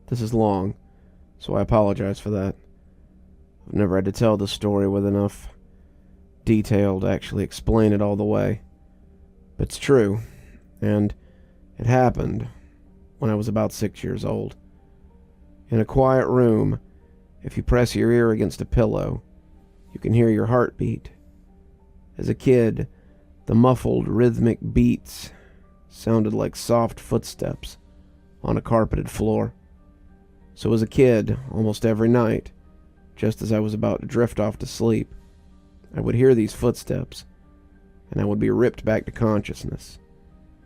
This is long, so I apologize for that. I've never had to tell this story with enough detail to actually explain it all the way. But it's true, and it happened when I was about 6 years old. In a quiet room, if you press your ear against a pillow, you can hear your heartbeat. As a kid, the muffled, rhythmic beats sounded like soft footsteps on a carpeted floor. So as a kid, almost every night, just as I was about to drift off to sleep, I would hear these footsteps, and I would be ripped back to consciousness,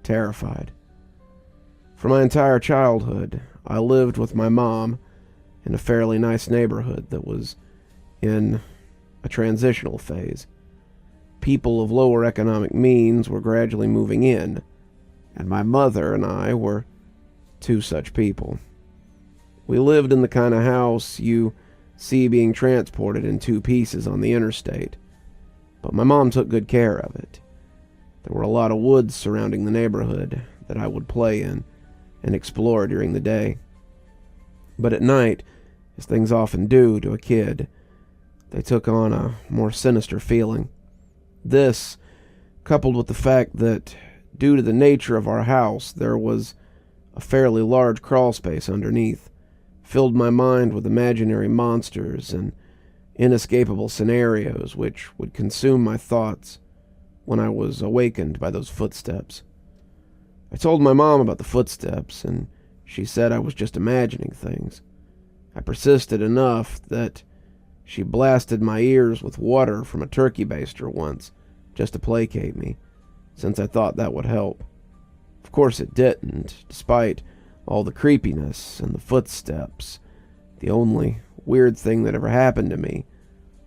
terrified. For my entire childhood, I lived with my mom in a fairly nice neighborhood that was in a transitional phase. People of lower economic means were gradually moving in, and my mother and I were two such people. We lived in the kind of house you see being transported in two pieces on the interstate, but my mom took good care of it. There were a lot of woods surrounding the neighborhood that I would play in and explore during the day. But at night, as things often do to a kid, they took on a more sinister feeling. This, coupled with the fact that, due to the nature of our house, there was a fairly large crawl space underneath, filled my mind with imaginary monsters and inescapable scenarios which would consume my thoughts when I was awakened by those footsteps. I told my mom about the footsteps, and she said I was just imagining things. I persisted enough that she blasted my ears with water from a turkey baster once, just to placate me, since I thought that would help. Of course it didn't, despite all the creepiness and the footsteps. The only weird thing that ever happened to me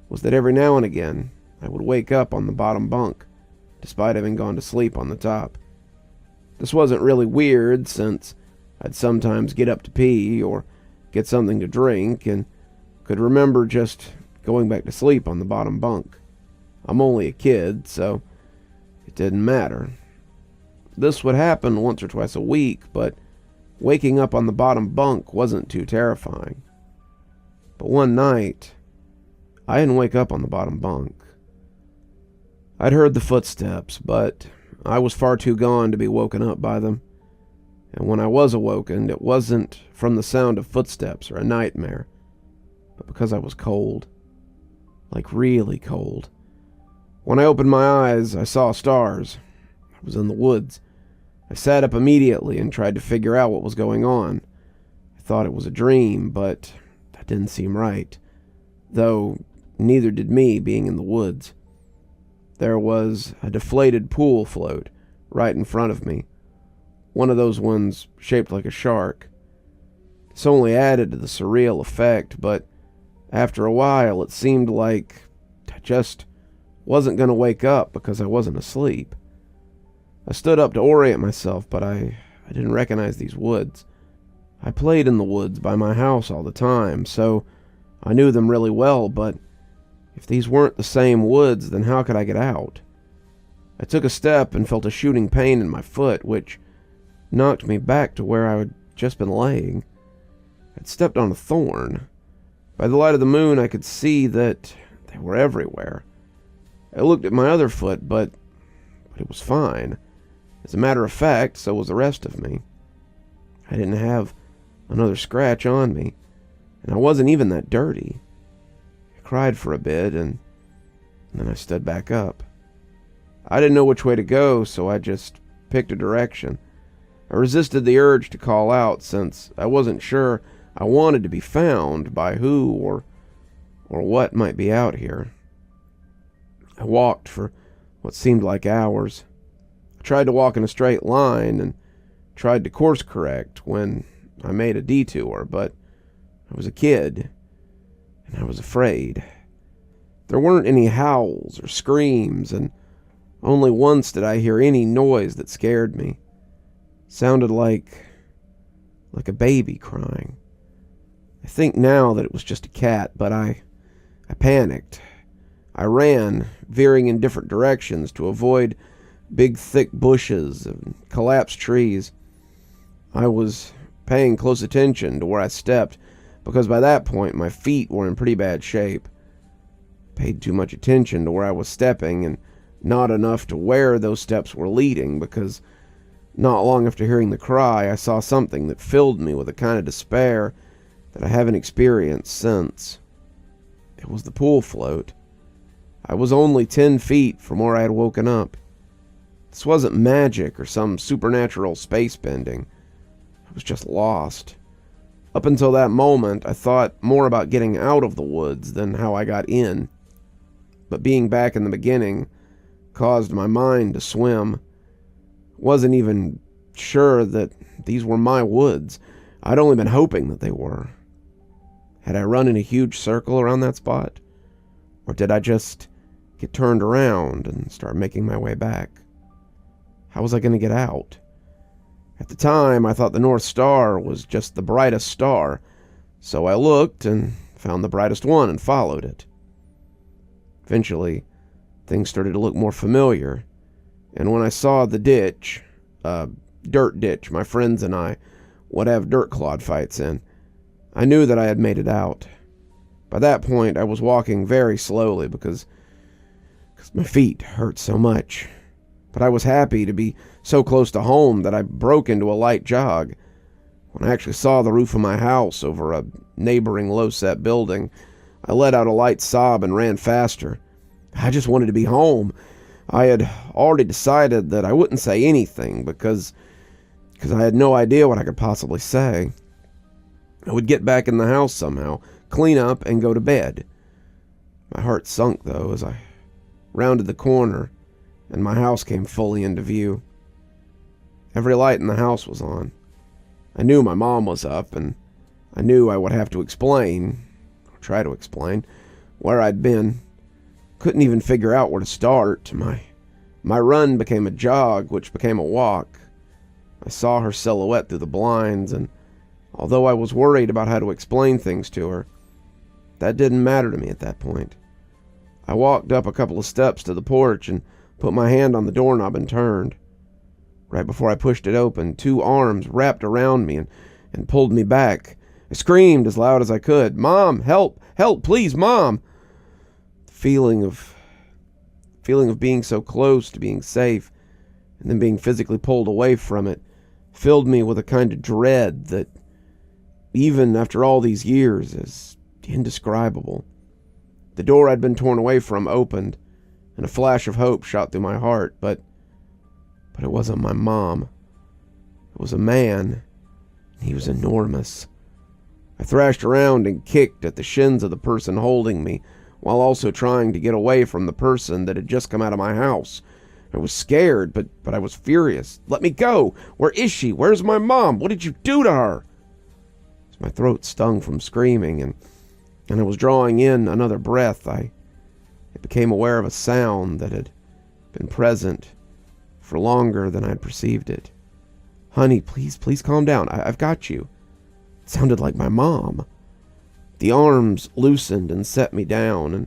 was that every now and again I would wake up on the bottom bunk, despite having gone to sleep on the top. This wasn't really weird, since I'd sometimes get up to pee or get something to drink, and could remember just going back to sleep on the bottom bunk. I'm only a kid, so it didn't matter. This would happen once or twice a week, but waking up on the bottom bunk wasn't too terrifying. But one night, I didn't wake up on the bottom bunk. I'd heard the footsteps, but I was far too gone to be woken up by them. And when I was awoken, it wasn't from the sound of footsteps or a nightmare, but because I was cold. Like really cold. When I opened my eyes, I saw stars. I was in the woods. I sat up immediately and tried to figure out what was going on. I thought it was a dream, but that didn't seem right. Though neither did me being in the woods. There was a deflated pool float right in front of me. One of those ones shaped like a shark. This only added to the surreal effect, but after a while it seemed like I just wasn't going to wake up because I wasn't asleep. I stood up to orient myself, but I didn't recognize these woods. I played in the woods by my house all the time, so I knew them really well, but if these weren't the same woods, then how could I get out? I took a step and felt a shooting pain in my foot, which knocked me back to where I had just been laying. I'd stepped on a thorn. By the light of the moon, I could see that they were everywhere. I looked at my other foot, but it was fine. As a matter of fact, so was the rest of me. I didn't have another scratch on me, and I wasn't even that dirty. I cried for a bit, and then I stood back up. I didn't know which way to go, so I just picked a direction. I resisted the urge to call out, since I wasn't sure I wanted to be found by who or what might be out here. I walked for what seemed like hours. I tried to walk in a straight line and tried to course correct when I made a detour, but I was a kid, and I was afraid. There weren't any howls or screams, and only once did I hear any noise that scared me. It sounded like a baby crying. I think now that it was just a cat, but I panicked. I ran, veering in different directions to avoid big thick bushes and collapsed trees. I was paying close attention to where I stepped because by that point my feet were in pretty bad shape. Paid too much attention to where I was stepping and not enough to where those steps were leading, because not long after hearing the cry, I saw something that filled me with a kind of despair that I haven't experienced since. It was the pool float. I was only 10 feet from where I had woken up. This wasn't magic or some supernatural space bending. I was just lost. Up until that moment, I thought more about getting out of the woods than how I got in. But being back in the beginning caused my mind to swim. Wasn't even sure that these were my woods. I'd only been hoping that they were. Had I run in a huge circle around that spot? Or did I just get turned around and start making my way back? How was I going to get out? At the time, I thought the North Star was just the brightest star, so I looked and found the brightest one and followed it. Eventually, things started to look more familiar, and when I saw the ditch, dirt ditch my friends and I would have dirt clod fights in, I knew that I had made it out. By that point, I was walking very slowly because my feet hurt so much. But I was happy to be so close to home that I broke into a light jog. When I actually saw the roof of my house over a neighboring low-set building, I let out a light sob and ran faster. I just wanted to be home. I had already decided that I wouldn't say anything because I had no idea what I could possibly say. I would get back in the house somehow, clean up, and go to bed. My heart sunk, though, as I rounded the corner, and my house came fully into view. Every light in the house was on. I knew my mom was up, and I knew I would have to explain, or try to explain, where I'd been. Couldn't even figure out where to start. My run became a jog, which became a walk. I saw her silhouette through the blinds, and although I was worried about how to explain things to her, that didn't matter to me at that point. I walked up a couple of steps to the porch and put my hand on the doorknob and turned. Right before I pushed it open, 2 arms wrapped around me and pulled me back. I screamed as loud as I could, "Mom, help! Help, please, Mom!" The feeling of being so close to being safe and then being physically pulled away from it filled me with a kind of dread that, even after all these years, is indescribable. The door I'd been torn away from opened, and a flash of hope shot through my heart, but it wasn't my mom. It was a man, and he was enormous. I thrashed around and kicked at the shins of the person holding me, while also trying to get away from the person that had just come out of my house. I was scared, but I was furious. "Let me go! Where is she? Where's my mom? What did you do to her?" As my throat stung from screaming, and I was drawing in another breath, I became aware of a sound that had been present for longer than I'd perceived it. "Honey, please calm down. I've got you." It sounded like my mom. The arms loosened and set me down, and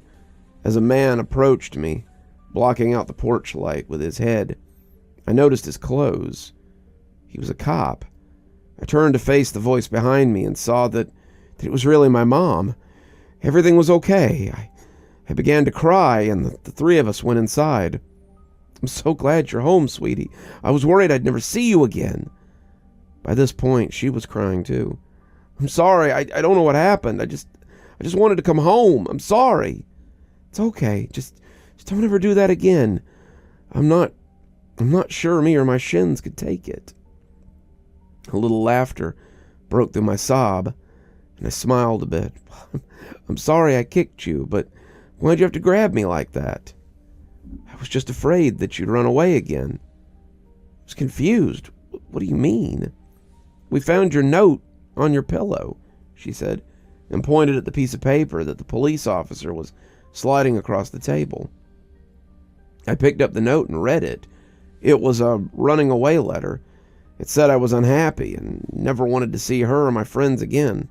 as a man approached me, blocking out the porch light with his head, I noticed his clothes. He was a cop. I turned to face the voice behind me and saw that it was really my mom. Everything was okay. I began to cry, and the 3 of us went inside. "I'm so glad you're home, sweetie. I was worried I'd never see you again." By this point, she was crying too. "I'm sorry. I don't know what happened. I just wanted to come home. I'm sorry." "It's okay. Just don't ever do that again. I'm not sure me or my shins could take it." A little laughter broke through my sob, and I smiled a bit. "I'm sorry I kicked you, but why'd you have to grab me like that?" "I was just afraid that you'd run away again." I was confused. "What do you mean?" "We found your note on your pillow," she said, and pointed at the piece of paper that the police officer was sliding across the table. I picked up the note and read it. It was a running away letter. It said I was unhappy and never wanted to see her or my friends again.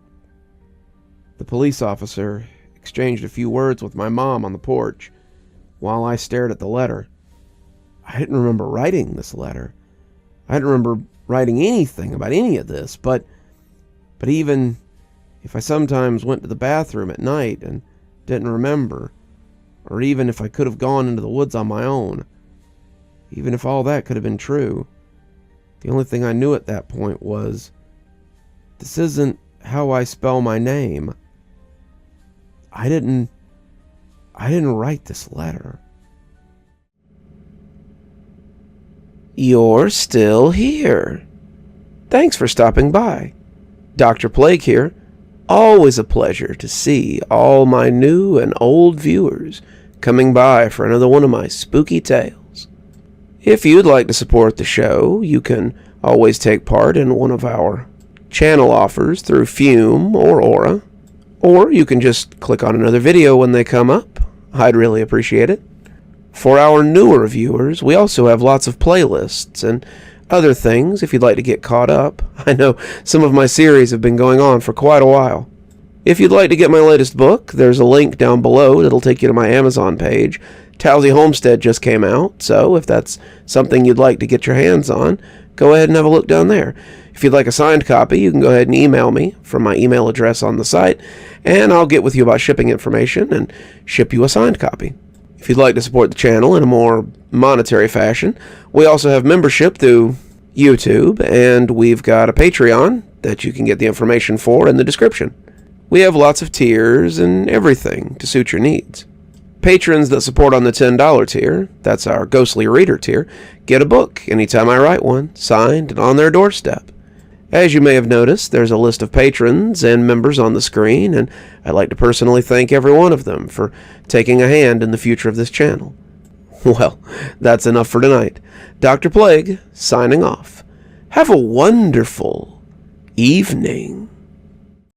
The police officer exchanged a few words with my mom on the porch while I stared at the letter. I didn't remember writing this letter. I didn't remember writing anything about any of this, but even if I sometimes went to the bathroom at night and didn't remember, or even if I could have gone into the woods on my own, even if all that could have been true, the only thing I knew at that point was, this isn't how I spell my name. I didn't write this letter. You're still here. Thanks for stopping by. Dr. Plague here. Always a pleasure to see all my new and old viewers coming by for another one of my spooky tales. If you'd like to support the show, you can always take part in one of our channel offers through Fume or Aura, or you can just click on another video when they come up. I'd really appreciate it. For our newer viewers, we also have lots of playlists and other things if you'd like to get caught up. I know some of my series have been going on for quite a while. If you'd like to get my latest book, there's a link down below that'll take you to my Amazon page. Towesey Homestead just came out, so if that's something you'd like to get your hands on, go ahead and have a look down there. If you'd like a signed copy, you can go ahead and email me from my email address on the site, and I'll get with you about shipping information and ship you a signed copy. If you'd like to support the channel in a more monetary fashion, we also have membership through YouTube, and we've got a Patreon that you can get the information for in the description. We have lots of tiers and everything to suit your needs. Patrons that support on the $10 tier, that's our Ghostly Reader tier, get a book anytime I write one, signed and on their doorstep. As you may have noticed, there's a list of patrons and members on the screen, and I'd like to personally thank every one of them for taking a hand in the future of this channel. Well, that's enough for tonight. Dr. Plague, signing off. Have a wonderful evening.